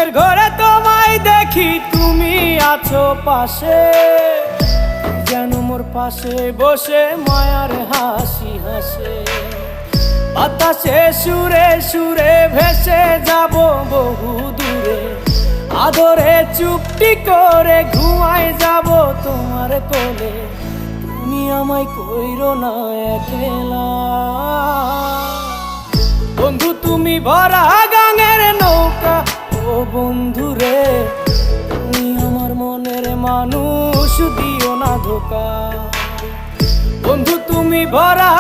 ঘুমের ঘরে তোমায় দেখি, তুমি আছো পাশে, যেন মোর পাশে বসে মায়ার হাসি হাসে। বাতাসে সুরে সুরে ভেসে যাব বহু দূরে, আদরে চুপটি করে ঘুমায় যাব তোমার কোলে। তুমি আমায় কইরো না একলা বন্ধু, তুমি ভরা গাঙের নৌকা। ও বন্ধু রে, তুমি আমার মনের মানুষ, দিও না ধোকা। বন্ধু তুমি ভরা